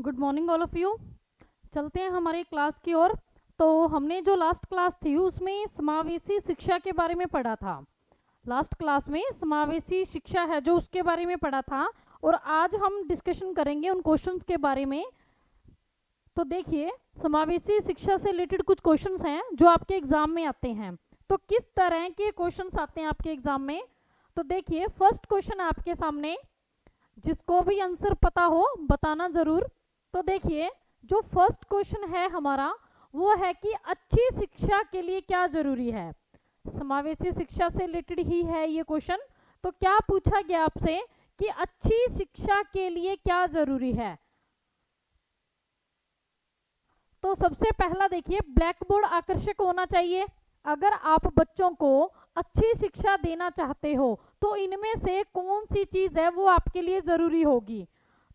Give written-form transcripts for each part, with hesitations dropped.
Good morning all of you. चलते हैं हमारे क्लास की ओर। तो हमने जो लास्ट क्लास थी उसमें समावेशी शिक्षा के बारे में पढ़ा था। लास्ट क्लास में समावेशी शिक्षा है जो उसके बारे में पढ़ा था, और आज हम डिस्कशन करेंगे उन क्वेश्चंस के बारे में। तो देखिए, समावेशी शिक्षा से रिलेटेड कुछ क्वेश्चंस हैं जो आपके एग्जाम में आते हैं। तो किस तरह के क्वेश्चंस आते हैं आपके एग्जाम में? तो देखिए, फर्स्ट क्वेश्चन आपके सामने, जिसको भी आंसर पता हो बताना जरूर। तो देखिए, जो फर्स्ट क्वेश्चन है हमारा वो है कि अच्छी शिक्षा के लिए क्या जरूरी है। समावेशी शिक्षा से रिलेटेड ही है ये क्वेश्चन। तो क्या पूछा गया आपसे कि अच्छी शिक्षा के लिए क्या जरूरी है? तो सबसे पहला देखिए, ब्लैक बोर्ड आकर्षक होना चाहिए। अगर आप बच्चों को अच्छी शिक्षा देना चाहते हो तो इनमें से कौन सी चीज है वो आपके लिए जरूरी होगी?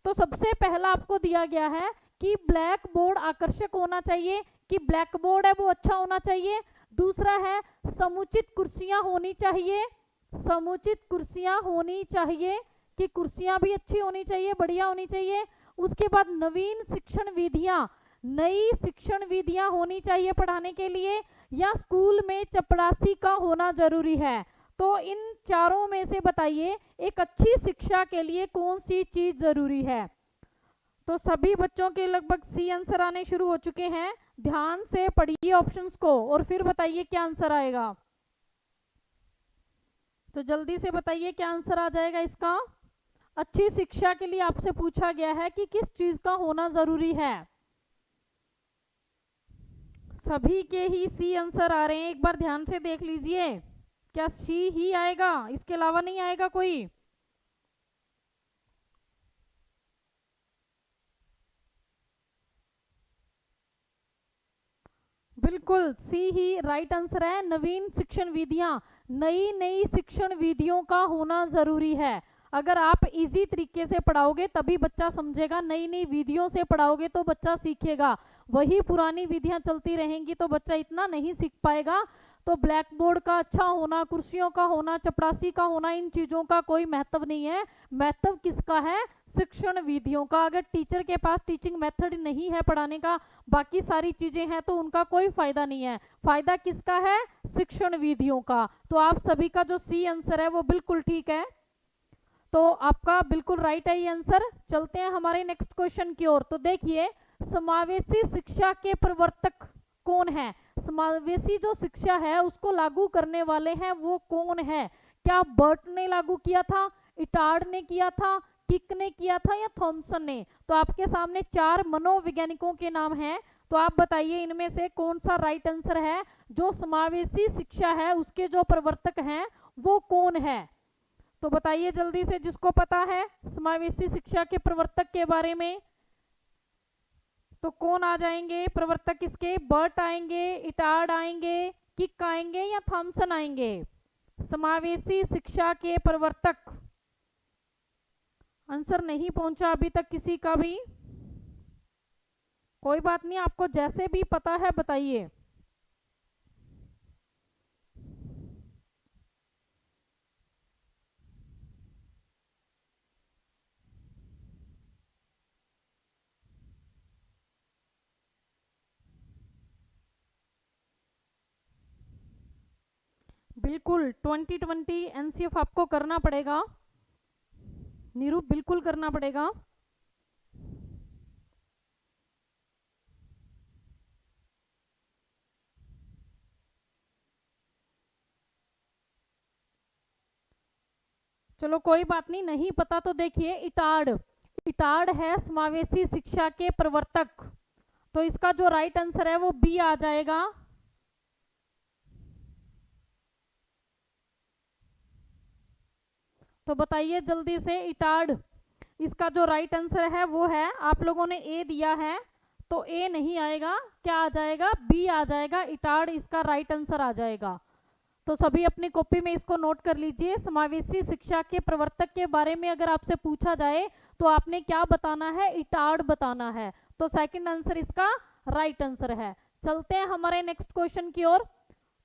तो सबसे पहला आपको दिया गया है कि ब्लैक बोर्ड आकर्षक होना चाहिए, कि ब्लैक बोर्ड है वो अच्छा होना चाहिए। दूसरा है समुचित कुर्सियां होनी चाहिए, समुचित कुर्सियां होनी चाहिए, कि कुर्सियां भी अच्छी होनी चाहिए, बढ़िया होनी चाहिए। उसके बाद नवीन शिक्षण विधियां, नई शिक्षण विधियां होनी चाहिए पढ़ाने के लिए, या स्कूल में चपरासी का होना जरूरी है। तो इन चारों में से बताइए एक अच्छी शिक्षा के लिए कौन सी चीज जरूरी है? तो सभी बच्चों के लगभग सी आंसर आने शुरू हो चुके हैं। ध्यान से पढ़िए ऑप्शंस को और फिर बताइए क्या आंसर आएगा। तो जल्दी से बताइए क्या आंसर आ जाएगा इसका। अच्छी शिक्षा के लिए आपसे पूछा गया है कि किस चीज का होना जरूरी है। सभी के ही सी आंसर आ रहे हैं, एक बार ध्यान से देख लीजिए। क्या सी ही आएगा, इसके अलावा नहीं आएगा कोई? बिल्कुल सी ही राइट आंसर है। नवीन शिक्षण विधियां, नई नई शिक्षण विधियों का होना जरूरी है। अगर आप इजी तरीके से पढ़ाओगे तभी बच्चा समझेगा, नई नई विधियों से पढ़ाओगे तो बच्चा सीखेगा। वही पुरानी विधियां चलती रहेंगी तो बच्चा इतना नहीं सीख पाएगा। तो ब्लैक बोर्ड का अच्छा होना, कुर्सियों का होना, चपरासी का होना, इन चीजों का कोई महत्व नहीं है। महत्व किसका है? शिक्षण विधियों का। अगर टीचर के पास टीचिंग मेथड नहीं है पढ़ाने का, बाकी सारी चीजें हैं, तो उनका कोई फायदा नहीं है। फायदा किसका है? शिक्षण विधियों का। तो आप सभी का जो सी आंसर है वो बिल्कुल ठीक है। तो आपका बिल्कुल राइट है ये आंसर। चलते हैं हमारे नेक्स्ट क्वेश्चन की ओर। तो देखिए, समावेशी शिक्षा के प्रवर्तक कौन है? समावेशी जो शिक्षा है उसको लागू करने वाले हैं वो कौन है? क्या बर्ट ने लागू किया था, इटार्ड ने किया था, किक ने किया था, या थॉमसन ने? तो आपके सामने चार मनोवैज्ञानिकों के नाम हैं। तो आप बताइए इनमें से कौन सा राइट आंसर है? जो समावेशी शिक्षा है उसके जो प्रवर्तक हैं वो कौन है? तो बताइए जल्दी से, जिसको पता है समावेशी शिक्षा के प्रवर्तक के बारे में। तो कौन आ जाएंगे प्रवर्तक इसके? बर्ट आएंगे, इटार्ड आएंगे, किक आएंगे, या थॉमसन आएंगे? समावेशी शिक्षा के प्रवर्तक। आंसर नहीं पहुंचा अभी तक किसी का भी? कोई बात नहीं, आपको जैसे भी पता है बताइए। बिल्कुल 2020 एनसीएफ आपको करना पड़ेगा नीरू, बिल्कुल करना पड़ेगा। चलो कोई बात नहीं, नहीं पता तो देखिए, इटार्ड, इटार्ड है समावेशी शिक्षा के प्रवर्तक। तो इसका जो राइट आंसर है वो बी आ जाएगा। तो बताइए जल्दी से, इटार्ड, इसका जो राइट आंसर है वो है, आप लोगों ने ए दिया है तो ए नहीं आएगा, क्या आ जाएगा? बी आ जाएगा। इटार्ड इसका राइट आंसर आ जाएगा। तो सभी अपनी कॉपी में इसको नोट कर लीजिए। समावेशी शिक्षा के प्रवर्तक के बारे में अगर आपसे पूछा जाए तो आपने क्या बताना है? इटार्ड बताना है। तो सेकंड आंसर इसका राइट आंसर है। चलते हैं हमारे नेक्स्ट क्वेश्चन की ओर।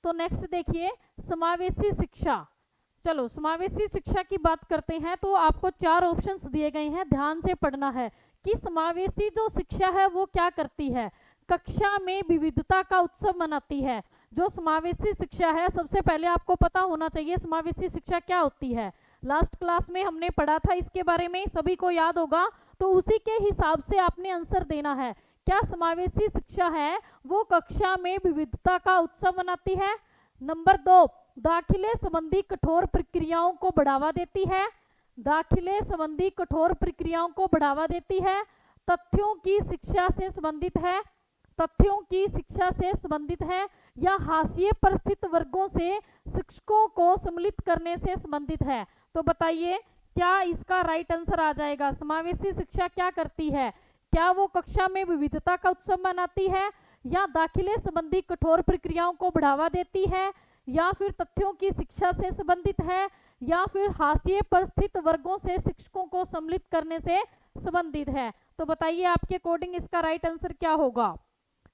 तो नेक्स्ट देखिए, समावेशी शिक्षा। चलो समावेशी शिक्षा की बात करते हैं। तो आपको चार ऑप्शंस दिए गए हैं, ध्यान से पढ़ना है कि समावेशी जो शिक्षा है वो क्या करती है, कक्षा में विविधता का उत्सव मनाती है। जो समावेशी शिक्षा है, सबसे पहले आपको पता होना चाहिए समावेशी शिक्षा क्या होती है। लास्ट क्लास में हमने पढ़ा था इसके बारे में, सभी को याद होगा, तो उसी के हिसाब से आपने आंसर देना है। क्या समावेशी शिक्षा है वो कक्षा में विविधता का उत्सव मनाती है। नंबर 2, दाखिले संबंधी कठोर प्रक्रियाओं को बढ़ावा देती है। दाखिले संबंधी कठोर प्रक्रियाओं को बढ़ावा देती है। तथ्यों की शिक्षा से संबंधित है, तथ्यों की शिक्षा से संबंधित है, या हाशिए पर स्थित वर्गों से शिक्षकों को सम्मिलित करने से संबंधित है। तो बताइए क्या इसका राइट आंसर आ जाएगा। समावेशी शिक्षा क्या करती है, क्या वो कक्षा में विविधता का उत्सव मनाती है, या दाखिले संबंधी कठोर प्रक्रियाओं को बढ़ावा देती है, या फिर तथ्यों की शिक्षा से संबंधित है, या फिर हाशिए पर स्थित वर्गों से शिक्षकों को सम्मिलित करने से संबंधित है। तो बताइए आपके अकॉर्डिंग इसका राइट आंसर क्या होगा।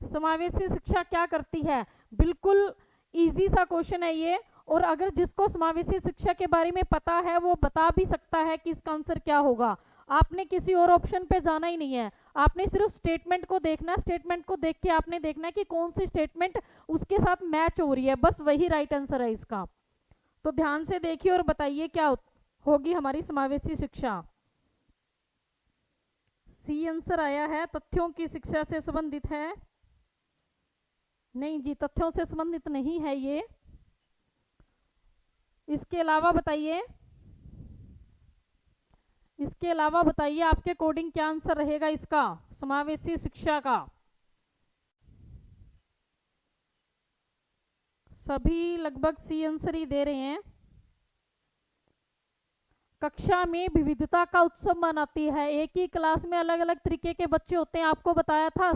समावेशी शिक्षा क्या करती है, बिल्कुल इजी सा क्वेश्चन है ये, और अगर जिसको समावेशी शिक्षा के बारे में पता है वो बता भी सकता है कि इसका आंसर क्या होगा। आपने किसी और ऑप्शन पे जाना ही नहीं है, आपने सिर्फ स्टेटमेंट को देखना है। स्टेटमेंट को देख के आपने देखना है कि कौन सी स्टेटमेंट उसके साथ मैच हो रही है, बस वही राइट आंसर है इसका। तो ध्यान से देखिए और बताइए क्या होगी हमारी समावेशी शिक्षा। सी आंसर आया है, तथ्यों की शिक्षा से संबंधित है। नहीं जी, तथ्यों से संबंधित नहीं है ये। इसके अलावा बताइए, इसके अलावा बताइए आपके अकॉर्डिंग क्या आंसर रहेगा इसका समावेशी शिक्षा का। सभी लगभग सी आंसर ही दे रहे हैं। कक्षा में विविधता का उत्सव मनाती है। एक ही क्लास में अलग अलग तरीके के बच्चे होते हैं, आपको बताया था।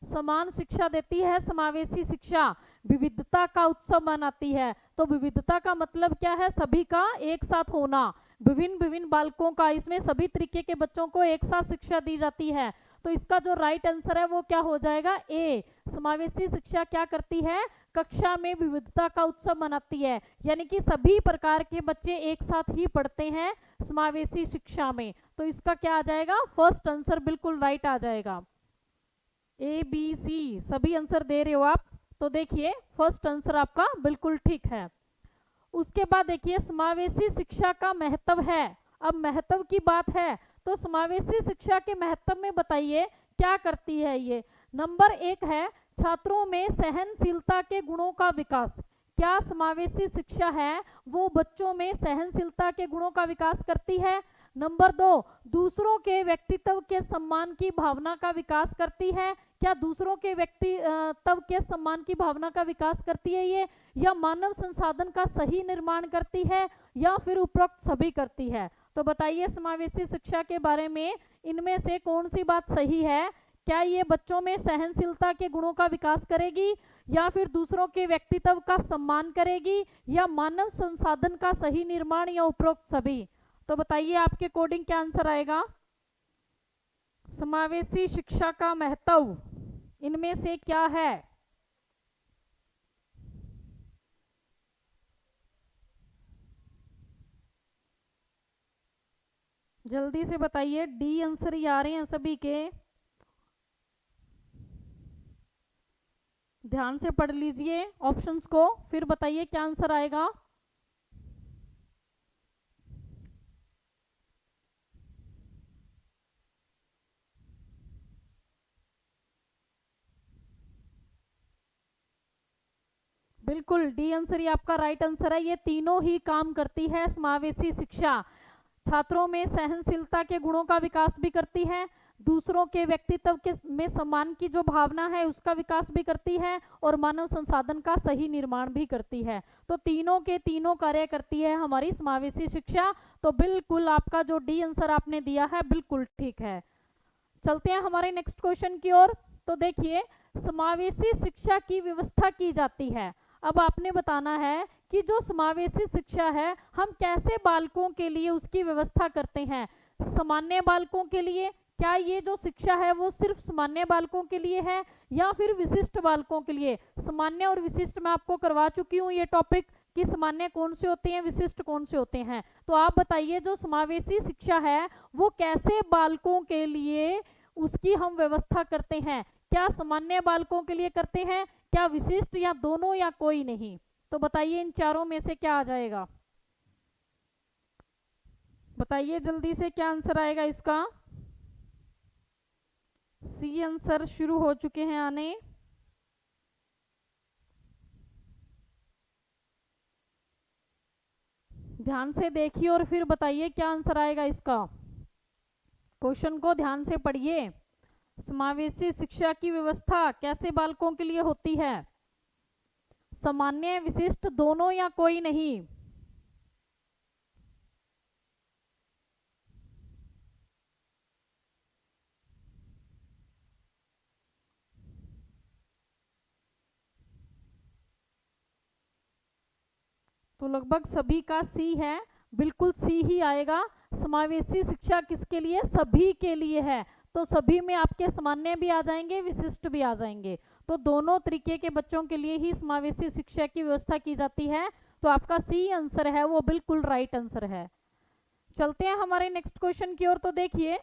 समान शिक्षा देती है समावेशी शिक्षा, विविधता का उत्सव मनाती है। तो विविधता का मतलब क्या है, सभी का एक साथ होना, विभिन्न बालकों का, इसमें सभी तरीके के बच्चों को एक साथ शिक्षा दी जाती है। तो इसका जो राइट आंसर है वो क्या हो जाएगा, ए। समावेशी शिक्षा क्या करती है, कक्षा में विविधता का उत्सव मनाती है, यानी कि सभी प्रकार के बच्चे एक साथ ही पढ़ते हैं समावेशी शिक्षा में। तो इसका क्या आ जाएगा, फर्स्ट आंसर बिल्कुल राइट आ जाएगा। ए बी सी सभी आंसर दे रहे हो आप, तो देखिए फर्स्ट आंसर आपका बिल्कुल ठीक है। उसके बाद देखिए समावेशी शिक्षा का महत्व है। अब महत्व की बात है तो समावेशी शिक्षा के महत्व में बताइए क्या करती है ये। नंबर 1 है छात्रों में सहनशीलता के गुणों का विकास। क्या समावेशी शिक्षा है वो बच्चों में सहनशीलता के गुणों का विकास करती है। नंबर 2, दूसरों के व्यक्तित्व के सम्मान की भावना का विकास करती है। क्या दूसरों के व्यक्तित्व के सम्मान की भावना का विकास करती है ये, या मानव संसाधन का सही निर्माण करती है, या फिर उपरोक्त सभी करती है। तो बताइए समावेशी शिक्षा के बारे में इनमें से कौन सी बात सही है। क्या ये बच्चों में सहनशीलता के गुणों का विकास करेगी, या फिर दूसरों के व्यक्तित्व का सम्मान करेगी, या मानव संसाधन का सही निर्माण, या उपरोक्त सभी। तो बताइए आपके अकॉर्डिंग क्या आंसर आएगा। समावेशी शिक्षा का महत्व इनमें से क्या है। जल्दी से बताइए, डी आंसर ही आ रहे हैं सभी के। ध्यान से पढ़ लीजिए ऑप्शंस को, फिर बताइए क्या आंसर आएगा। बिल्कुल डी आंसर ही आपका राइट आंसर है। ये तीनों ही काम करती है समावेशी शिक्षा। छात्रों में सहनशीलता के गुणों का विकास भी करती है, दूसरों के व्यक्तित्व के में सम्मान की जो भावना है उसका विकास भी करती है, और मानव संसाधन का सही निर्माण भी करती है। तो तीनों के तीनों कार्य करती है हमारी समावेशी शिक्षा। तो बिल्कुल आपका जो डी आंसर आपने दिया है बिल्कुल ठीक है। चलते हैं हमारे नेक्स्ट क्वेश्चन की ओर। तो देखिए समावेशी शिक्षा की व्यवस्था की जाती है। अब आपने बताना है कि जो समावेशी शिक्षा है हम कैसे बालकों के लिए उसकी व्यवस्था करते हैं। सामान्य बालकों के लिए, क्या ये जो शिक्षा है वो सिर्फ सामान्य बालकों के लिए है, या फिर विशिष्ट बालकों के लिए। सामान्य और विशिष्ट मैं आपको करवा चुकी हूँ ये टॉपिक, कि सामान्य कौन से होते हैं, विशिष्ट कौन से होते हैं। तो आप बताइए जो समावेशी शिक्षा है वो कैसे बालकों के लिए उसकी हम व्यवस्था करते हैं, क्या सामान्य बालकों के लिए करते हैं, क्या विशिष्ट, या दोनों, या कोई नहीं। तो बताइए इन चारों में से क्या आ जाएगा, बताइए जल्दी से क्या आंसर आएगा इसका। सी आंसर शुरू हो चुके हैं आने। ध्यान से देखिए और फिर बताइए क्या आंसर आएगा इसका। क्वेश्चन को ध्यान से पढ़िए। समावेशी शिक्षा की व्यवस्था कैसे बालकों के लिए होती है, सामान्य, विशिष्ट, दोनों, या कोई नहीं। तो लगभग सभी का सी है, बिल्कुल सी ही आएगा। समावेशी शिक्षा किसके लिए, सभी के लिए है। तो सभी में आपके सामान्य भी आ जाएंगे, विशिष्ट भी आ जाएंगे। तो दोनों तरीके के बच्चों के लिए ही समावेशी शिक्षा की व्यवस्था की जाती है। तो आपका सी आंसर है वो बिल्कुल राइट आंसर है। चलते हैं हमारे नेक्स्ट क्वेश्चन की ओर। तो देखिए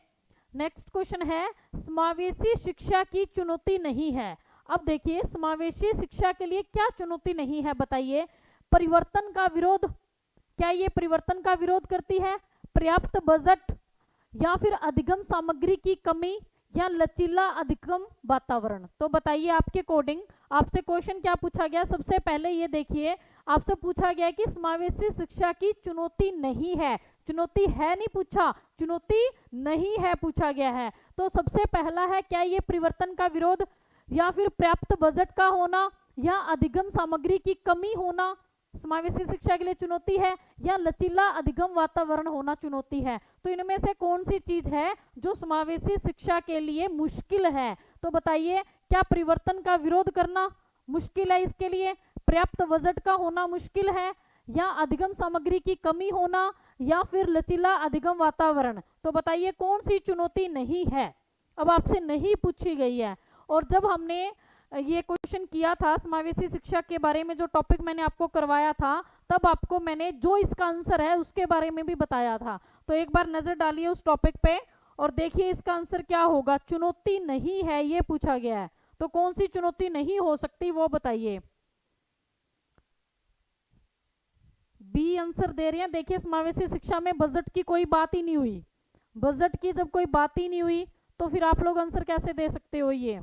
नेक्स्ट क्वेश्चन है समावेशी शिक्षा की चुनौती नहीं है। अब देखिए समावेशी शिक्षा के लिए क्या चुनौती नहीं है, बताइए। परिवर्तन का विरोध, क्या ये परिवर्तन का विरोध करती है, पर्याप्त बजट, या फिर अधिगम सामग्री की कमी, या लचीला अधिगम वातावरण। तो बताइए आपके अकॉर्डिंग आपसे क्वेश्चन क्या पूछा गया। सबसे पहले ये देखिए आपसे पूछा गया कि समावेशी शिक्षा की चुनौती नहीं है, चुनौती है नहीं पूछा, चुनौती नहीं है पूछा गया है। तो सबसे पहला है क्या ये परिवर्तन का विरोध, या फिर पर्याप्त बजट का होना, या अधिगम सामग्री की कमी होना समावेशी शिक्षा के लिए चुनौती है, या लचीला अधिगम वातावरण होना चुनौती है। तो इनमें से कौन सी चीज है जो समावेशी शिक्षा के लिए मुश्किल है। तो बताइए क्या परिवर्तन का विरोध करना मुश्किल है इसके लिए, पर्याप्त बजट का होना मुश्किल है, या अधिगम सामग्री की कमी होना, या फिर लचीला अधिगम वातावरण। तो बताइए कौन सी चुनौती नहीं है। अब आपसे नहीं पूछी गई है। और जब हमने ये क्वेश्चन किया था समावेशी शिक्षा के बारे में, जो टॉपिक मैंने आपको करवाया था, तब आपको मैंने जो इसका आंसर है उसके बारे में भी बताया था। तो एक बार नजर डालिए उस टॉपिक पे और देखिए इसका आंसर क्या होगा। चुनौती नहीं है ये पूछा गया है, तो कौन सी चुनौती नहीं हो सकती वो बताइए। बी आंसर दे रहे हैं। देखिए समावेशी शिक्षा में बजट की कोई बात ही नहीं हुई, बजट की जब कोई बात ही नहीं हुई तो फिर आप लोग आंसर कैसे दे सकते हो ये।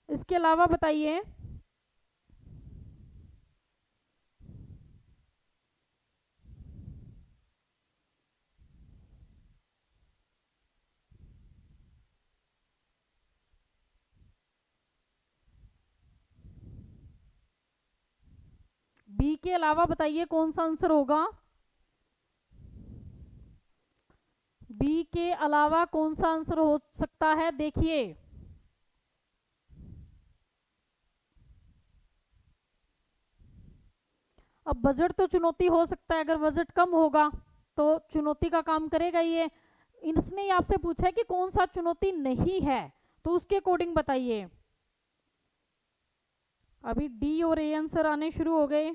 इसके अलावा बताइए बी के अलावा बताइए कौन सा आंसर होगा। बी के अलावा कौन सा आंसर हो सकता है देखिए। अब बजट तो चुनौती हो सकता है, अगर बजट कम होगा तो चुनौती का काम करेगा ये। इसने आपसे पूछा है कि कौन सा चुनौती नहीं है, तो उसके अकॉर्डिंग बताइए। अभी डी और ए आंसर आने शुरू हो गए।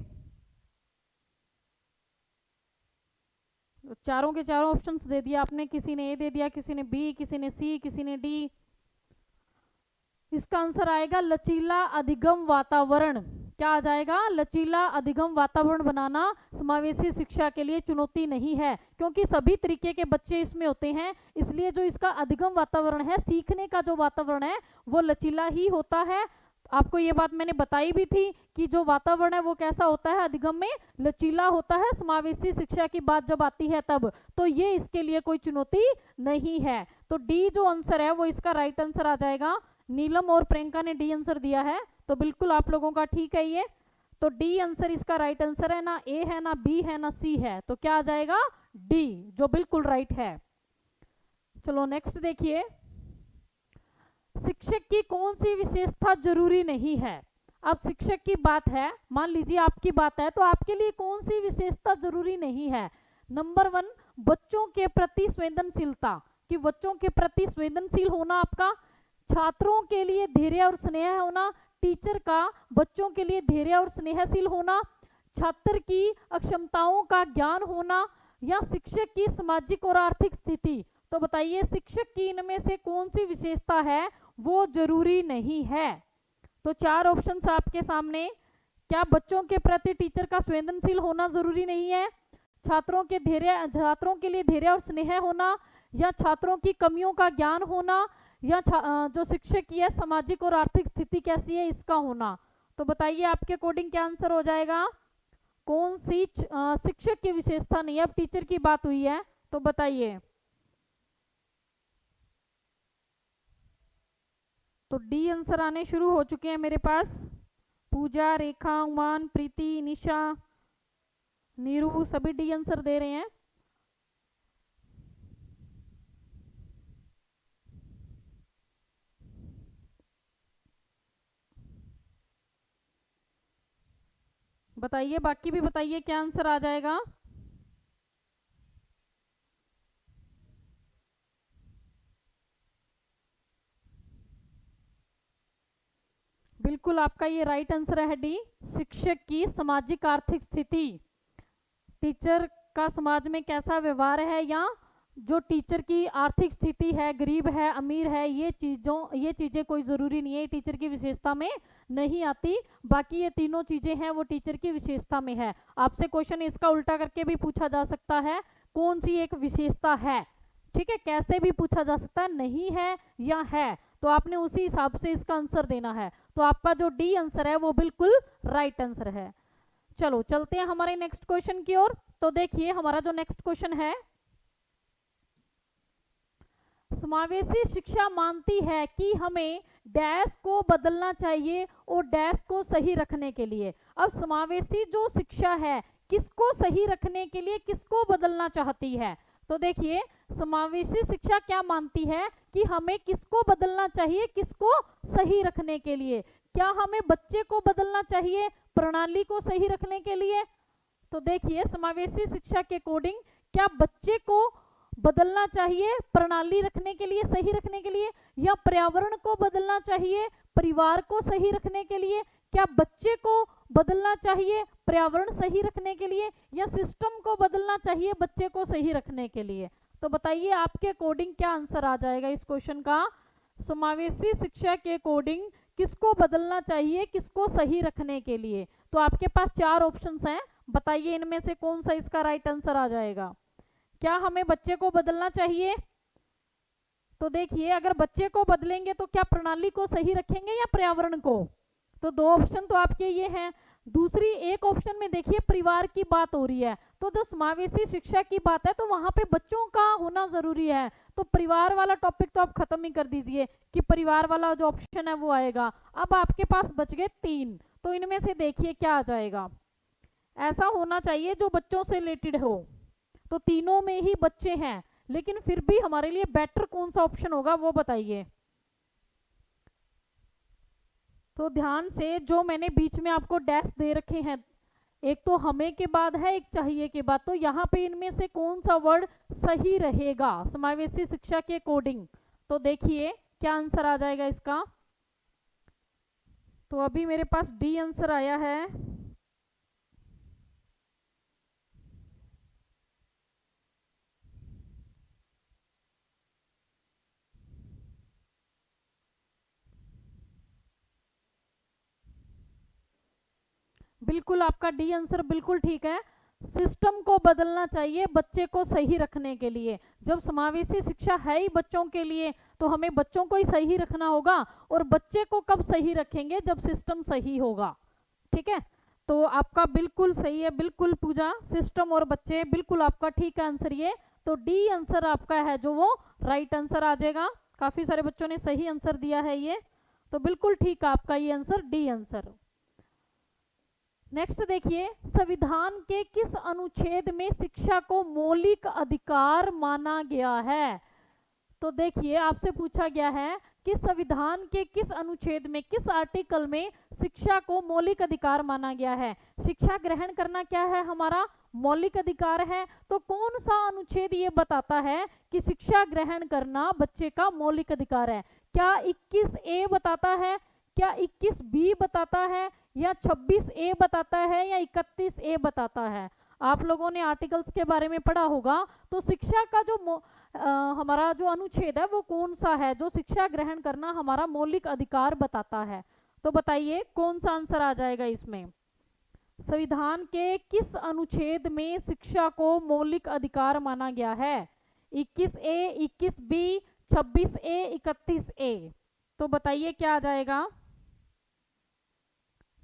चारों के चारों ऑप्शंस दे दिया आपने, किसी ने ए दे दिया, किसी ने बी, किसी ने सी, किसी ने डी। इसका आंसर आएगा लचीला अधिगम वातावरण। क्या आ जाएगा, लचीला अधिगम वातावरण बनाना समावेशी शिक्षा के लिए चुनौती नहीं है, क्योंकि सभी तरीके के बच्चे इसमें होते हैं, इसलिए जो इसका अधिगम वातावरण है, सीखने का जो वातावरण है वो लचीला ही होता है। आपको ये बात मैंने बताई भी थी कि जो वातावरण है वो कैसा होता है, अधिगम में लचीला होता है। समावेशी शिक्षा की बात जब आती है तब, तो ये इसके लिए कोई चुनौती नहीं है। तो डी जो आंसर है वो इसका राइट आंसर आ जाएगा। नीलम और प्रियंका ने डी आंसर दिया है, तो बिल्कुल आप लोगों का ठीक है ये। तो डी आंसर इसका राइट आंसर है, ना ए है, ना बी है, ना सी है, तो क्या आ जाएगा डी, जो बिल्कुल राइट है। चलो नेक्स्ट देखिए, शिक्षक की कौन सी विशेषता जरूरी नहीं है। अब शिक्षक की बात है, मान लीजिए आपकी बात है, तो आपके लिए कौन सी विशेषता जरूरी नहीं है। नंबर 1, बच्चों के प्रति संवेदनशीलता, कि बच्चों के प्रति संवेदनशील होना आपका, छात्रों के लिए धैर्य और स्नेह होना, टीचर का बच्चों के लिए धैर्य और स्नेहशील होना, छात्र की अक्षमताओं का ज्ञान होना, या शिक्षक की सामाजिक और आर्थिक स्थिति। तो बताइए शिक्षक की इनमें से कौन सी विशेषता है वो जरूरी नहीं है। तो चार ऑप्शंस आपके सामने। क्या बच्चों के प्रति टीचर का संवेदनशील होना जरूरी नहीं है, छात्रों के लिए धैर्य और स्नेह होना, या छात्रों की कमियों का ज्ञान होना, या जो शिक्षक की है सामाजिक और आर्थिक स्थिति कैसी है इसका होना। तो बताइए आपके अकॉर्डिंग क्या आंसर हो जाएगा, कौन सी शिक्षक की विशेषता नहीं है। अब टीचर की बात हुई है तो बताइए। तो डी आंसर आने शुरू हो चुके हैं मेरे पास। पूजा, रेखा, उमान, प्रीति, निशा, नीरू सभी डी आंसर दे रहे हैं। बताइए बाकी भी बताइए क्या आंसर आ जाएगा। बिल्कुल आपका ये राइट आंसर है डी, शिक्षक की सामाजिक आर्थिक स्थिति। टीचर का समाज में कैसा व्यवहार है, या जो टीचर की आर्थिक स्थिति है, गरीब है, अमीर है, ये चीजें कोई जरूरी नहीं है, टीचर की विशेषता में नहीं आती। बाकी ये तीनों चीजें हैं वो टीचर की विशेषता में है। आपसे क्वेश्चन इसका उल्टा करके भी पूछा जा सकता है, कौन सी एक विशेषता है, ठीक है, कैसे भी पूछा जा सकता है, नहीं है या है, तो आपने उसी हिसाब से इसका आंसर देना है। तो आपका जो डी आंसर है वो बिल्कुल राइट आंसर है। चलो चलते हैं हमारे नेक्स्ट क्वेश्चन की ओर। तो देखिए हमारा जो नेक्स्ट क्वेश्चन है, समावेशी शिक्षा मानती है कि हमें डैश को बदलना चाहिए और डैश को सही रखने के लिए। अब समावेशी जो शिक्षा है किसको सही रखने के लिए किसको बदलना चाहती है। तो देखिए समावेशी शिक्षा क्या मानती है कि हमें किसको बदलना चाहिए, किसको सही रखने के लिए। क्या हमें बच्चे को बदलना चाहिए प्रणाली को सही रखने के लिए। तो देखिए समावेशी शिक्षा के अकॉर्डिंग क्या बच्चे को बदलना चाहिए प्रणाली रखने के लिए, सही रखने के लिए, या पर्यावरण को बदलना चाहिए परिवार को सही रखने के लिए। क्या बच्चे को बदलना चाहिए पर्यावरण सही रखने के लिए, या सिस्टम को बदलना चाहिए बच्चे को सही रखने के लिए। तो बताइए आपके अकॉर्डिंग क्या आंसर आ जाएगा इस क्वेश्चन का। समावेशी शिक्षा के अकॉर्डिंग किसको बदलना चाहिए किसको सही रखने के लिए। तो आपके पास चार ऑप्शंस हैं, बताइए इनमें से कौन सा इसका राइट आंसर आ जाएगा। क्या हमें बच्चे को बदलना चाहिए। तो देखिए अगर बच्चे को बदलेंगे तो क्या प्रणाली को सही रखेंगे या पर्यावरण को। तो दो ऑप्शन तो आपके ये हैं। दूसरी एक ऑप्शन में देखिए परिवार की बात हो रही है, तो जो समावेशी शिक्षा की बात है तो वहां पे बच्चों का होना जरूरी है। तो परिवार वाला टॉपिक तो आप खत्म ही कर दीजिए कि परिवार वाला जो ऑप्शन है वो आएगा। अब आपके पास बच गए तीन, तो इनमें से देखिए क्या आ जाएगा। ऐसा होना चाहिए जो बच्चों से रिलेटेड हो। तो तीनों में ही बच्चे हैं, लेकिन फिर भी हमारे लिए बेटर कौन सा ऑप्शन होगा वो बताइए। तो ध्यान से, जो मैंने बीच में आपको डैश दे रखे हैं, एक तो हमें के बाद है एक चाहिए के बाद, तो यहाँ पे इनमें से कौन सा वर्ड सही रहेगा समावेशी शिक्षा के अकॉर्डिंग। तो देखिए क्या आंसर आ जाएगा इसका। तो अभी मेरे पास डी आंसर आया है। बिल्कुल आपका डी आंसर बिल्कुल ठीक है। सिस्टम को बदलना चाहिए बच्चे को सही रखने के लिए। जब समावेशी शिक्षा है ही बच्चों के लिए तो हमें बच्चों को ही सही रखना होगा, और बच्चे को कब सही रखेंगे जब सिस्टम सही होगा। ठीक है, तो आपका बिल्कुल सही है, बिल्कुल पूजा, सिस्टम और बच्चे, बिल्कुल आपका ठीक है आंसर ये। तो डी आंसर आपका है जो वो राइट आंसर आ जाएगा। काफी सारे बच्चों ने सही आंसर दिया है ये, तो बिल्कुल ठीक है आपका ये आंसर डी आंसर। नेक्स्ट देखिए, संविधान के किस अनुच्छेद में शिक्षा को मौलिक अधिकार माना गया है। तो देखिए आपसे पूछा गया है कि संविधान के किस अनुच्छेद में, किस आर्टिकल में शिक्षा को मौलिक अधिकार माना गया है। शिक्षा ग्रहण करना क्या है हमारा मौलिक अधिकार है। तो कौन सा अनुच्छेद ये बताता है कि शिक्षा ग्रहण करना बच्चे का मौलिक अधिकार है। क्या 21A बताता है, क्या 21B बताता है, या 26A बताता है या 31A बताता है? आप लोगों ने आर्टिकल्स के बारे में पढ़ा होगा। तो शिक्षा का जो हमारा जो अनुच्छेद है वो कौन सा है जो शिक्षा ग्रहण करना हमारा मौलिक अधिकार बताता है? तो बताइए कौन सा आंसर आ जाएगा इसमें? संविधान के किस अनुच्छेद में शिक्षा को मौलिक अधिकार माना गया है? 21A, 21B, 26A, 31A। तो बताइए क्या आ जाएगा?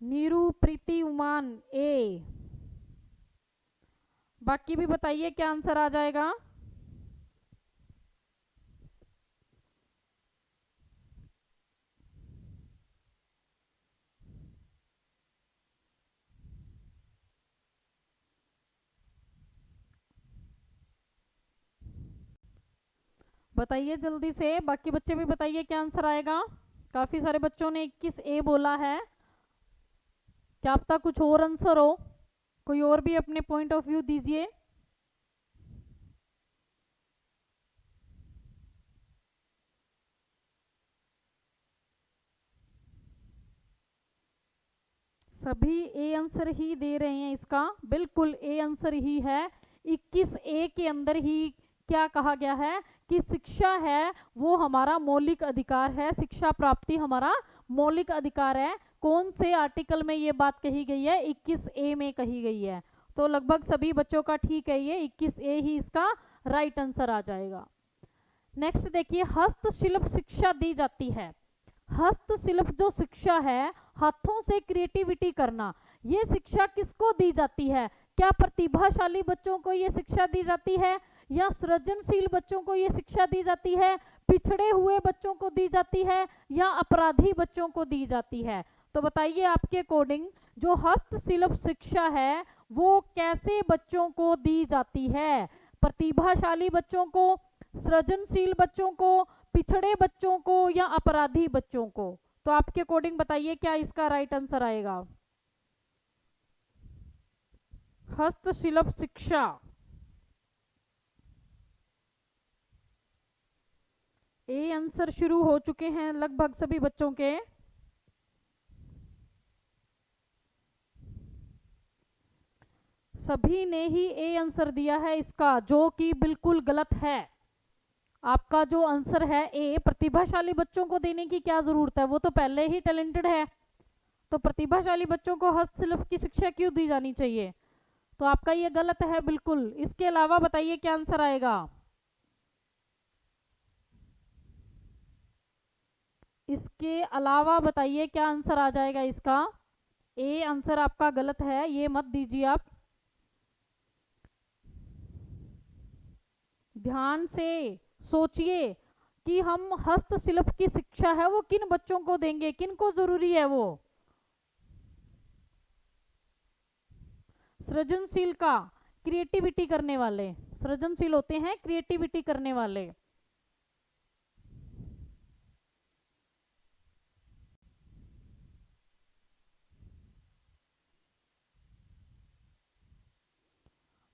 नीरू, प्रीति, उमान ए। बाकी भी बताइए क्या आंसर आ जाएगा? बताइए जल्दी से, बाकी बच्चे भी बताइए क्या आंसर आएगा। काफी सारे बच्चों ने 21A बोला है। क्या पता कुछ और आंसर हो, कोई और भी अपने पॉइंट ऑफ व्यू दीजिए। सभी ए आंसर ही दे रहे हैं इसका, बिल्कुल ए आंसर ही है। 21A के अंदर ही क्या कहा गया है कि शिक्षा है वो हमारा मौलिक अधिकार है, शिक्षा प्राप्ति हमारा मौलिक अधिकार है। कौन से आर्टिकल में ये बात कही गई है? 21A में कही गई है। तो लगभग सभी बच्चों का ठीक है, ये 21A ही इसका राइट आंसर आ जाएगा। नेक्स्ट देखिए, हस्तशिल्प शिक्षा दी जाती है। हस्तशिल्प जो शिक्षा है, हाथों से क्रिएटिविटी करना, ये शिक्षा किसको दी जाती है? क्या प्रतिभाशाली बच्चों को ये शिक्षा दी जाती है या सृजनशील बच्चों को ये शिक्षा दी जाती है, पिछड़े हुए बच्चों को दी जाती है या अपराधी बच्चों को दी जाती है? तो बताइए आपके अकॉर्डिंग जो हस्तशिल्प शिक्षा है वो कैसे बच्चों को दी जाती है? प्रतिभाशाली बच्चों को, सृजनशील बच्चों को, पिछड़े बच्चों को या अपराधी बच्चों को? तो आपके अकॉर्डिंग बताइए क्या इसका राइट आंसर आएगा? हस्तशिल्प शिक्षा ए आंसर शुरू हो चुके हैं लगभग सभी बच्चों के। सभी ने ही ए आंसर दिया है इसका, जो कि बिल्कुल गलत है। आपका जो आंसर है ए, प्रतिभाशाली बच्चों को देने की क्या जरूरत है, वो तो पहले ही टैलेंटेड है। तो प्रतिभाशाली बच्चों को हस्तशिल्प की शिक्षा क्यों दी जानी चाहिए? तो आपका ये गलत है बिल्कुल। इसके अलावा बताइए क्या आंसर आएगा? इसके अलावा बताइए क्या आंसर आ जाएगा इसका? ए आंसर आपका गलत है, ये मत दीजिए आप। ध्यान से सोचिए कि हम हस्तशिल्प की शिक्षा है वो किन बच्चों को देंगे, किन को जरूरी है वो? सृजनशील का, क्रिएटिविटी करने वाले, सृजनशील होते हैं क्रिएटिविटी करने वाले।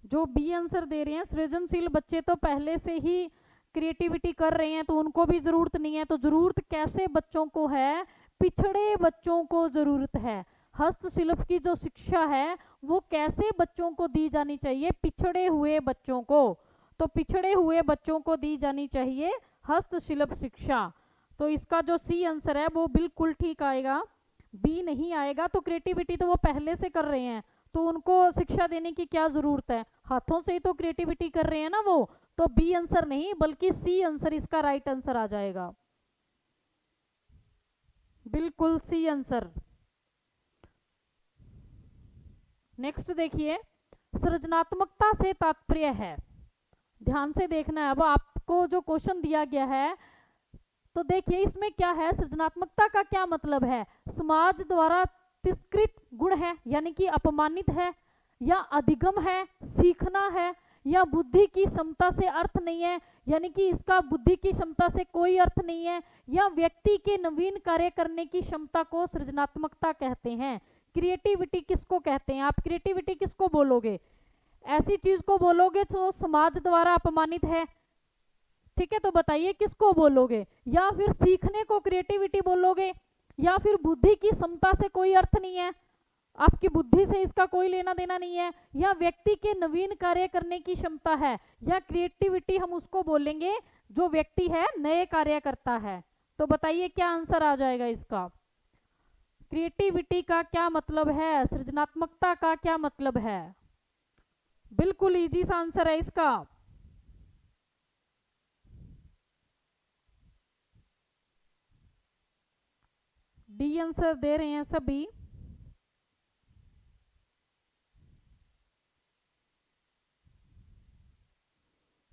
जो बी आंसर दे रहे हैं सृजनशील बच्चे तो पहले से ही क्रिएटिविटी कर रहे हैं, तो उनको भी जरूरत नहीं है। तो जरूरत कैसे बच्चों को है? पिछड़े बच्चों को जरूरत है। हस्तशिल्प की जो शिक्षा है वो कैसे बच्चों को दी जानी चाहिए? पिछड़े हुए बच्चों को। तो पिछड़े हुए बच्चों को दी जानी चाहिए हस्तशिल्प शिक्षा। तो इसका जो सी आंसर है वो बिल्कुल ठीक आएगा, बी नहीं आएगा। तो क्रिएटिविटी तो वो पहले से कर रहे हैं, तो उनको शिक्षा देने की क्या जरूरत है? हाथों से ही तो क्रिएटिविटी कर रहे हैं ना वो। तो बी आंसर नहीं बल्कि सी आंसर इसका राइट आंसर आ जाएगा, बिल्कुल सी आंसर। नेक्स्ट देखिए, सृजनात्मकता से तात्पर्य है, ध्यान से देखना है। अब आपको जो क्वेश्चन दिया गया है तो देखिए इसमें क्या है, सृजनात्मकता का क्या मतलब है? समाज द्वारा तिरस्कृत गुण है यानी कि अपमानित है, या अधिगम है, सीखना है, या बुद्धि की क्षमता से अर्थ नहीं है यानी कि इसका बुद्धि की क्षमता से कोई अर्थ नहीं है, या व्यक्ति के नवीन कार्य करने की क्षमता को सृजनात्मकता कहते हैं। क्रिएटिविटी किसको कहते हैं? आप क्रिएटिविटी किसको बोलोगे? ऐसी चीज को बोलोगे जो समाज द्वारा अपमानित है, ठीक है, तो बताइए किसको बोलोगे? या फिर सीखने को क्रिएटिविटी बोलोगे, या फिर बुद्धि की क्षमता से कोई अर्थ नहीं है, आपकी बुद्धि से इसका कोई लेना देना नहीं है, या व्यक्ति के नवीन कार्य करने की क्षमता है, या क्रिएटिविटी हम उसको बोलेंगे जो व्यक्ति है नए कार्य करता है। तो बताइए क्या आंसर आ जाएगा इसका। क्रिएटिविटी का क्या मतलब है, सृजनात्मकता का क्या मतलब है? बिल्कुल इजी सा आंसर है इसका। डी आंसर दे रहे हैं सभी।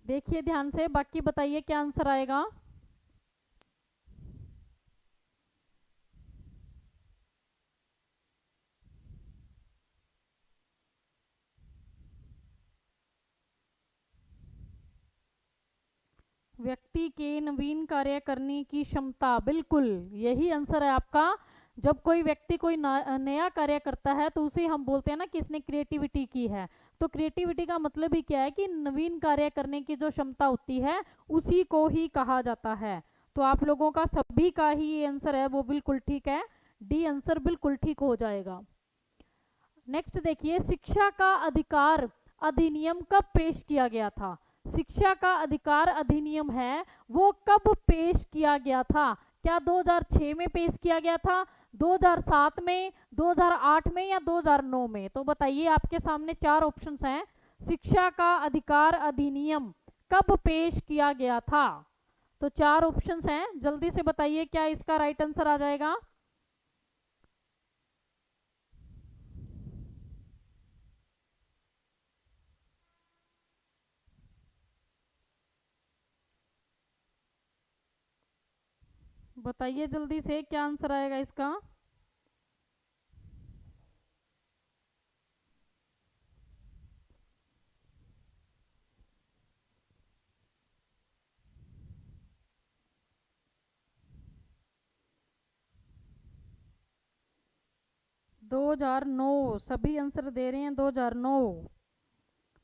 देखिए ध्यान से, बाकी बताइए क्या आंसर आएगा। व्यक्ति के नवीन कार्य करने की क्षमता, बिल्कुल यही आंसर है आपका। जब कोई व्यक्ति कोई नया कार्य करता है तो उसे हम बोलते हैं ना कि इसने क्रिएटिविटी की है। तो क्रिएटिविटी का मतलब ही क्या है कि नवीन कार्य करने की जो क्षमता होती है उसी को ही कहा जाता है। तो आप लोगों का सभी का ही ये आंसर है वो बिल्कुल ठीक है, डी आंसर बिल्कुल ठीक हो जाएगा। नेक्स्ट देखिए, शिक्षा का अधिकार अधिनियम कब पेश किया गया था? शिक्षा का अधिकार अधिनियम है वो कब पेश किया गया था? क्या 2006 में पेश किया गया था, 2007 में, 2008 में, या 2009 में? तो बताइए, आपके सामने चार ऑप्शंस हैं। शिक्षा का अधिकार अधिनियम कब पेश किया गया था? तो चार ऑप्शंस हैं, जल्दी से बताइए क्या इसका राइट आंसर आ जाएगा। बताइए जल्दी से क्या आंसर आएगा इसका। दो 2009 सभी आंसर दे रहे हैं, 2009।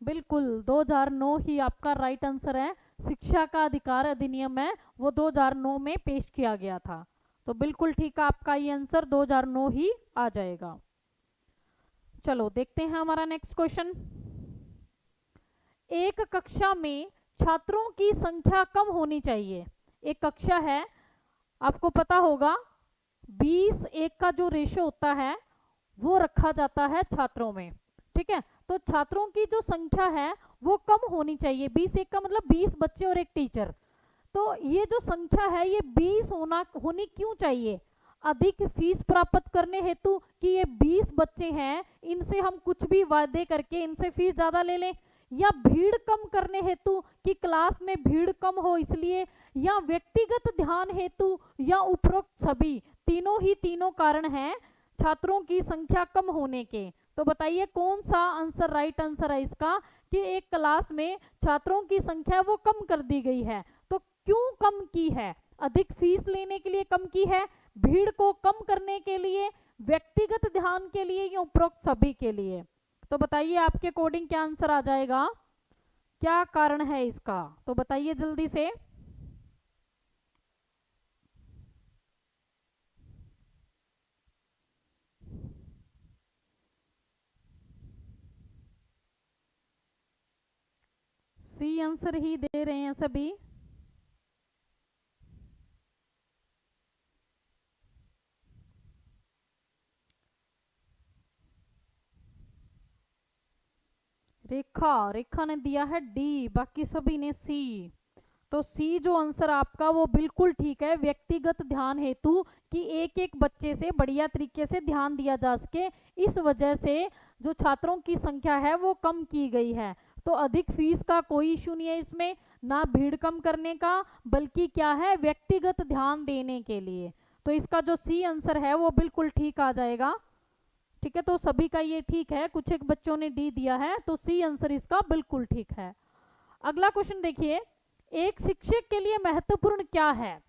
बिल्कुल 2009 ही आपका राइट आंसर है। शिक्षा का अधिकार अधिनियम है वो 2009 में पेश किया गया था। तो बिल्कुल ठीक है, आपका ये आंसर 2009 ही आ जाएगा। चलो देखते हैं हमारा नेक्स्ट क्वेश्चन। एक कक्षा में छात्रों की संख्या कम होनी चाहिए। एक कक्षा है, आपको पता होगा 20:1 का जो रेशो होता है वो रखा जाता है छात्रों में, ठीक है। तो छात्रों की जो संख्या है वो कम होनी चाहिए। 20:1 का मतलब 20 बच्चे और एक टीचर। तो ये जो संख्या है ये 20 होनी क्यों चाहिए? अधिक फीस प्राप्त करने हेतु कि ये 20 बच्चे हैं, इनसे हम कुछ भी वादे करके इनसे फीस ज्यादा ले लें, या भीड़ कम करने हेतु कि क्लास में भीड़ कम हो इसलिए, या व्यक्तिगत ध्यान हेतु, या उपरोक्त सभी? तीनों कारण हैं छात्रों की संख्या कम होने के। तो बताइए कौन सा आंसर राइट आंसर है इसका कि एक क्लास में छात्रों की संख्या वो कम कर दी गई है। तो क्यों कम की है? अधिक फीस लेने के लिए कम की है, भीड़ को कम करने के लिए, व्यक्तिगत ध्यान के लिए, या उपरोक्त सभी के लिए? तो बताइए आपके अकॉर्डिंग क्या आंसर आ जाएगा, क्या कारण है इसका? तो बताइए जल्दी से। सी आंसर ही दे रहे हैं सभी। रेखा ने दिया है डी, बाकी सभी ने सी। तो सी जो आंसर आपका वो बिल्कुल ठीक है, व्यक्तिगत ध्यान हेतु कि एक एक बच्चे से बढ़िया तरीके से ध्यान दिया जा सके, इस वजह से जो छात्रों की संख्या है वो कम की गई है। तो अधिक फीस का कोई इशू नहीं है इसमें, ना भीड़ कम करने का, बल्कि क्या है, व्यक्तिगत ध्यान देने के लिए। तो इसका जो सी आंसर है वो बिल्कुल ठीक आ जाएगा, ठीक है। तो सभी का ये ठीक है, कुछ एक बच्चों ने डी दिया है, तो सी आंसर इसका बिल्कुल ठीक है। अगला क्वेश्चन देखिए, एक शिक्षक के लिए महत्वपूर्ण क्या है?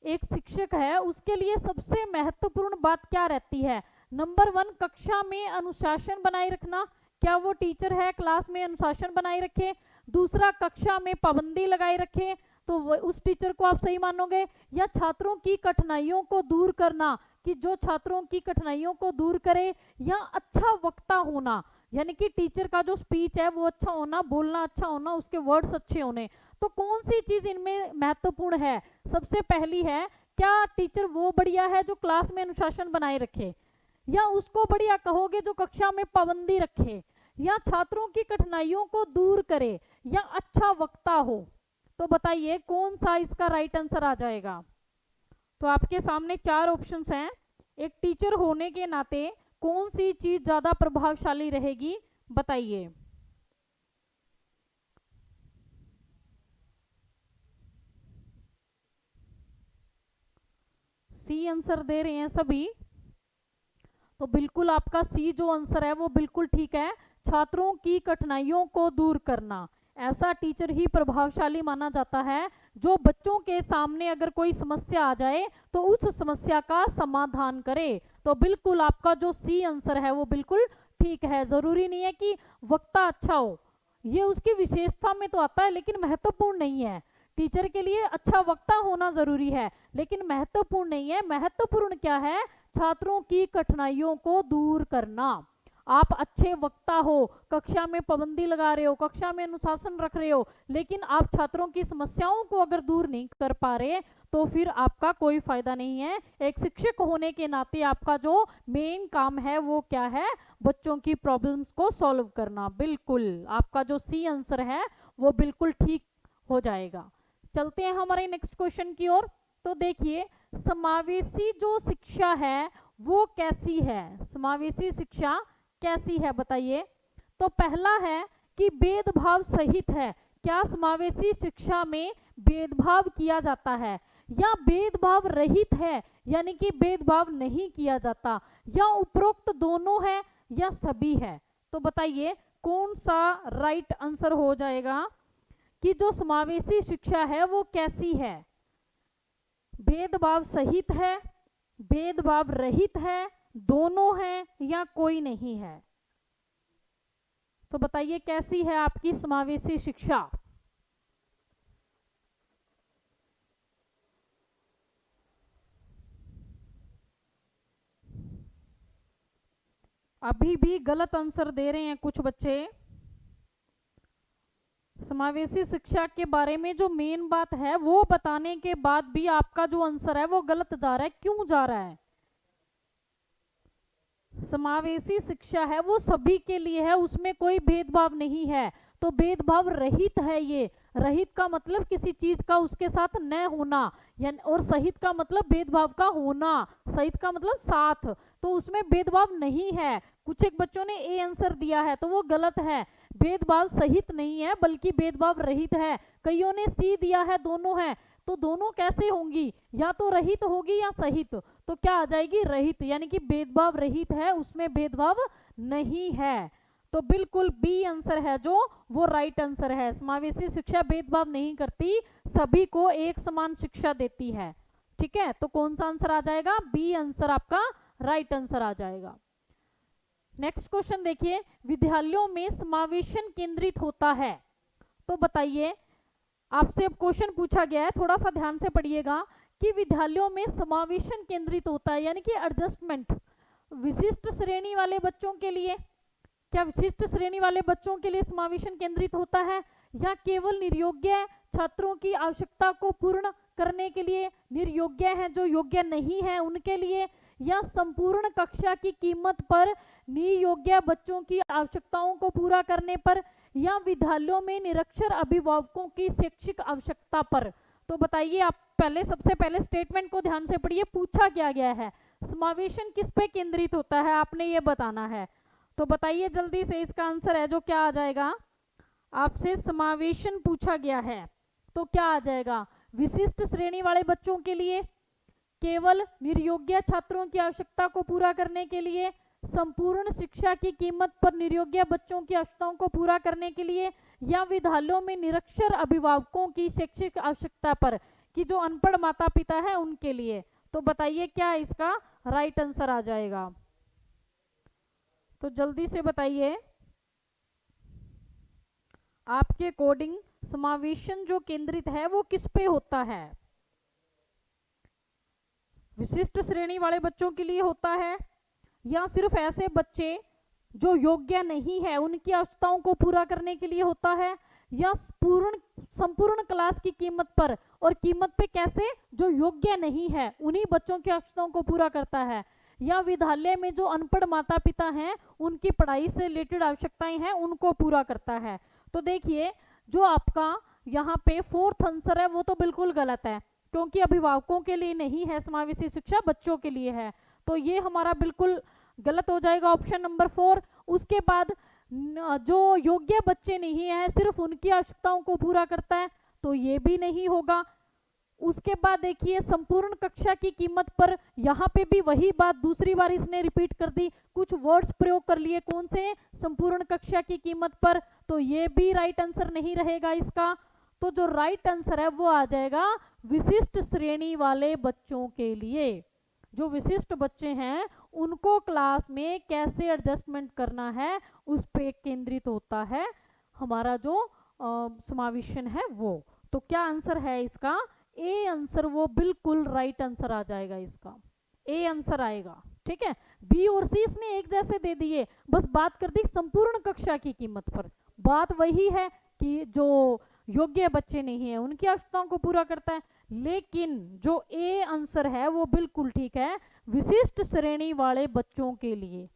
एक शिक्षक है उसके लिए सबसे महत्वपूर्ण बात क्या रहती है? नंबर 1, कक्षा में अनुशासन बनाए रखना। क्या वो टीचर है क्लास में अनुशासन बनाए रखे? दूसरा, कक्षा में पाबंदी लगाए रखे, तो उस टीचर को आप सही मानोगे? या छात्रों की कठिनाइयों को दूर करना कि जो छात्रों की कठिनाइयों को दूर करे, या अच्छा वक्ता होना, यानी कि टीचर का जो स्पीच है वो अच्छा होना, बोलना अच्छा होना, उसके वर्ड्स अच्छे होने। तो कौन सी चीज इनमें महत्वपूर्ण है? सबसे पहली है, क्या टीचर वो बढ़िया है जो क्लास में अनुशासन बनाए रखे, या उसको बढ़िया कहोगे जो कक्षा में पाबंदी रखे, या छात्रों की कठिनाइयों को दूर करे, या अच्छा वक्ता हो? तो बताइए कौन सा इसका राइट आंसर आ जाएगा। तो आपके सामने 4 ऑप्शंस हैं। एक टीचर होने के नाते कौन सी चीज ज्यादा प्रभावशाली रहेगी, बताइए। सी आंसर दे रहे हैं सभी, तो बिल्कुल आपका सी जो आंसर है वो बिल्कुल ठीक है। छात्रों की कठिनाइयों को दूर करना, ऐसा टीचर ही प्रभावशाली माना जाता है जो बच्चों के सामने अगर कोई समस्या आ जाए तो उस समस्या का समाधान करे। तो बिल्कुल आपका जो सी आंसर है वो बिल्कुल ठीक है। जरूरी नहीं है कि वक्ता अच्छा हो, ये उसकी विशेषता में तो आता है लेकिन महत्वपूर्ण नहीं है। टीचर के लिए अच्छा वक्ता होना जरूरी है लेकिन महत्वपूर्ण नहीं है। महत्वपूर्ण क्या है? छात्रों की कठिनाइयों को दूर करना। आप अच्छे वक्ता हो, कक्षा में पाबंदी लगा रहे हो, कक्षा में अनुशासन रख रहे हो, लेकिन आप छात्रों की समस्याओं को अगर दूर नहीं कर पा रहे तो फिर आपका कोई फायदा नहीं है। एक शिक्षक होने के नाते आपका जो मेन काम है वो क्या है? बच्चों की प्रॉब्लम्स को सॉल्व करना। बिल्कुल आपका जो सी आंसर है वो बिल्कुल ठीक हो जाएगा। चलते हैं हमारे नेक्स्ट क्वेश्चन की ओर। तो देखिए, समावेशी जो शिक्षा है वो कैसी है? समावेशी शिक्षा कैसी है बताइए। तो पहला है कि भेदभाव सहित है। क्या समावेशी शिक्षा में भेदभाव किया जाता है? या भेदभाव रहित है, यानी कि भेदभाव नहीं किया जाता, या उपरोक्त दोनों है, या सभी है? तो बताइए कौन सा राइट आंसर हो जाएगा कि जो समावेशी शिक्षा है वो कैसी है? भेदभाव सहित है, भेदभाव रहित है, दोनों है, या कोई नहीं है? तो बताइए कैसी है आपकी समावेशी शिक्षा? अभी भी गलत आंसर दे रहे हैं कुछ बच्चे। समावेशी शिक्षा के बारे में जो मेन बात है वो बताने के बाद भी आपका जो आंसर है वो गलत जा रहा है। क्यों जा रहा है? समावेशी शिक्षा है वो सभी के लिए है, उसमें कोई भेदभाव नहीं है। तो भेदभाव रहित है ये। रहित का मतलब किसी चीज का उसके साथ न होना, यानी, और सहित का मतलब भेदभाव का होना। सहित का मतलब साथ, तो उसमें भेदभाव नहीं है। कुछ एक बच्चों ने ए आंसर दिया है तो वो गलत है। भेदभाव सहित नहीं है बल्कि भेदभाव रहित है। कईयों ने सी दिया है, दोनों है। तो दोनों कैसे होंगी? या तो रहित होगी या सहित। तो क्या आ जाएगी? रहित, यानी कि भेदभाव रहित है, उसमें भेदभाव नहीं है। तो बिल्कुल बी आंसर है जो वो राइट आंसर है। समावेशी शिक्षा भेदभाव नहीं करती, सभी को एक समान शिक्षा देती है। ठीक है, तो कौन सा आंसर आ जाएगा? बी आंसर आपका राइट आंसर आ जाएगा। नेक्स्ट क्वेश्चन देखिए, विद्यालयों में समावेशन केंद्रित होता है। तो बताइए, आपसे अब क्वेश्चन पूछा गया है, थोड़ा सा ध्यान से पढ़िएगा, कि विद्यालयों में समावेशन केंद्रित होता है यानी कि एडजस्टमेंट विशिष्ट श्रेणी वाले बच्चों के लिए। क्या विशिष्ट श्रेणी वाले बच्चों के लिए समावेशन केंद्रित होता है, या केवल निर्योग्य छात्रों की आवश्यकता को पूर्ण करने के लिए, निर्योग्य हैं जो योग्य नहीं है उनके लिए, या संपूर्ण कक्षा की कीमत पर नियोग्य बच्चों की आवश्यकताओं को पूरा करने पर, या विद्यालयों में निरक्षर अभिभावकों की शैक्षिक आवश्यकता पर? तो बताइए, आप पहले सबसे पहले स्टेटमेंट को ध्यान से पढ़िए। पूछा क्या गया है? समावेशन किस पे केंद्रित होता है, आपने ये बताना है। तो बताइए जल्दी से, इसका आंसर है जो क्या आ जाएगा? आपसे समावेशन पूछा गया है तो क्या आ जाएगा? विशिष्ट श्रेणी वाले बच्चों के लिए, केवल निर्योग्य छात्रों की आवश्यकता को पूरा करने के लिए, संपूर्ण शिक्षा की कीमत पर निर्योग्य बच्चों की आवश्यकताओं को पूरा करने के लिए, या विद्यालयों में निरक्षर अभिभावकों की शैक्षिक आवश्यकता पर, कि जो अनपढ़ माता पिता है उनके लिए। तो बताइए क्या इसका राइट आंसर आ जाएगा? तो जल्दी से बताइए, आपके अकॉर्डिंग समावेशन जो केंद्रित है वो किस पे होता है? विशिष्ट श्रेणी वाले बच्चों के लिए होता है, या सिर्फ ऐसे बच्चे जो योग्य नहीं है उनकी आवश्यकताओं को पूरा करने के लिए होता है, या संपूर्ण क्लास की कीमत पर, और कीमत पे कैसे, जो योग्य नहीं है उन्हीं बच्चों की आवश्यकताओं को पूरा करता है, या विद्यालय में जो अनपढ़ माता पिता हैं उनकी पढ़ाई से रिलेटेड आवश्यकताएं हैं उनको पूरा करता है। तो देखिए जो आपका यहाँ पे फोर्थ आंसर है वो तो बिल्कुल गलत है, क्योंकि अभिभावकों के लिए नहीं है समावेशी शिक्षा, बच्चों के लिए है। तो ये हमारा बिल्कुल गलत हो जाएगा ऑप्शन नंबर 4। उसके बाद जो योग्य बच्चे नहीं है सिर्फ उनकी आवश्यकताओं को पूरा करता है, तो ये भी नहीं होगा। उसके बाद देखिए संपूर्ण कक्षा की कीमत पर, यहाँ पे भी वही बात दूसरी बार इसने रिपीट कर दी, कुछ वर्ड्स प्रयोग कर लिए, कौन से, संपूर्ण कक्षा की कीमत पर, तो ये भी राइट आंसर नहीं रहेगा इसका। तो जो राइट आंसर है वो आ जाएगा विशिष्ट श्रेणी वाले बच्चों के लिए। जो विशिष्ट बच्चे हैं उनको क्लास में कैसे एडजस्टमेंट करना है उस पे केंद्रित होता है हमारा जो समावेशन है वो। तो क्या आंसर है इसका, ए आंसर, वो बिल्कुल राइट आंसर आ जाएगा इसका, ए आंसर आएगा। ठीक है, बी और सी इसने एक जैसे दे दिए, बस बात कर दी संपूर्ण कक्षा की कीमत पर। बात वही है कि जो योग्य बच्चे नहीं है उनकी आवश्यकताओं को पूरा करता है, लेकिन जो ए आंसर है वो बिल्कुल ठीक है विशिष्ट श्रेणी वाले बच्चों के लिए।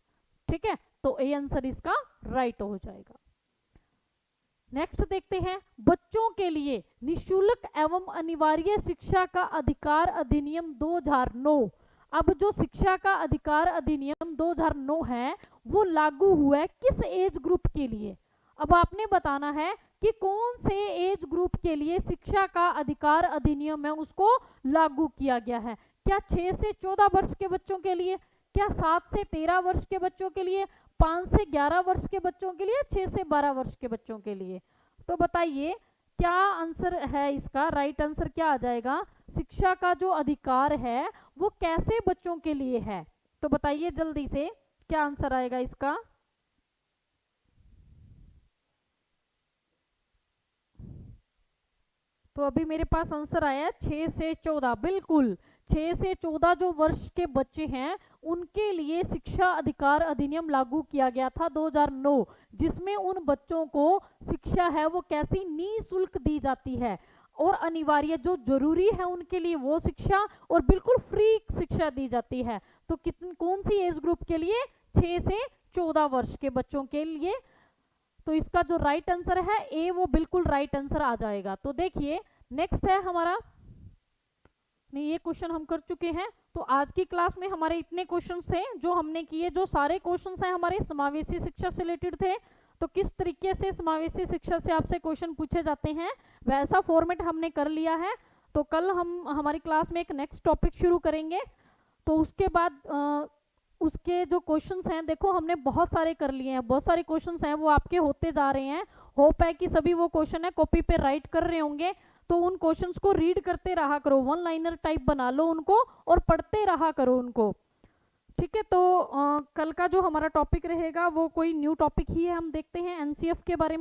ठीक है, तो ए आंसर इसका राइट हो जाएगा। नेक्स्ट देखते हैं, बच्चों के लिए निशुल्क एवं अनिवार्य शिक्षा का अधिकार अधिनियम 2009। अब जो शिक्षा का अधिकार अधिनियम 2009 है वो लागू हुआ है किस एज ग्रुप के लिए। अब आपने बताना है कि कौन से एज ग्रुप के लिए शिक्षा का अधिकार अधिनियम है उसको लागू किया गया है। क्या 6 से 14 वर्ष के बच्चों के लिए, क्या 7 से 13 वर्ष के बच्चों के लिए, 5 से 11 वर्ष के बच्चों के लिए, 6 से 12 वर्ष के बच्चों के लिए। तो बताइए क्या आंसर है इसका, राइट आंसर क्या आ जाएगा, शिक्षा का जो अधिकार है वो कैसे बच्चों के लिए है। तो बताइए जल्दी से क्या आंसर आएगा इसका। तो अभी मेरे पास आंसर आया है 6 से 14, बिल्कुल 6 से 14 जो वर्ष के बच्चे हैं उनके लिए शिक्षा अधिकार अधिनियम लागू किया गया था 2009, जिसमें उन बच्चों को शिक्षा है वो कैसी निःशुल्क दी जाती है, और अनिवार्य जो जरूरी है उनके लिए वो शिक्षा, और बिल्कुल फ्री शिक्षा दी जाती है। तो कौन सी एज ग्रुप के लिए, 6 से 14 वर्ष के बच्चों के लिए। तो इसका जो राइट आंसर है ए वो बिल्कुल राइट आंसर आ जाएगा। तो देखिए नेक्स्ट है हमारा, नहीं ये क्वेश्चन हम कर चुके हैं। तो आज की क्लास में हमारे इतने क्वेश्चंस थे जो हमने किए, जो सारे क्वेश्चंस हैं हमारे समावेशी शिक्षा से रिलेटेड थे। तो किस तरीके से समावेशी शिक्षा से आपसे क्वेश्चन पूछे जाते हैं वैसा फॉर्मेट हमने कर लिया है। तो कल हम हमारी क्लास में एक नेक्स्ट टॉपिक शुरू करेंगे। तो उसके बाद उसके जो क्वेश्चंस हैं देखो हमने बहुत सारे कर लिए हैं, बहुत सारे क्वेश्चंस हैं वो आपके होते जा रहे हैं। होप है कि सभी वो क्वेश्चन है कॉपी पे राइट कर रहे होंगे। तो उन क्वेश्चंस को रीड करते रहा करो, वन लाइनर टाइप बना लो उनको और पढ़ते रहा करो उनको। ठीक है, तो कल का जो हमारा टॉपिक रहेगा वो कोई न्यू टॉपिक ही है, हम देखते हैं एनसीएफ के बारे में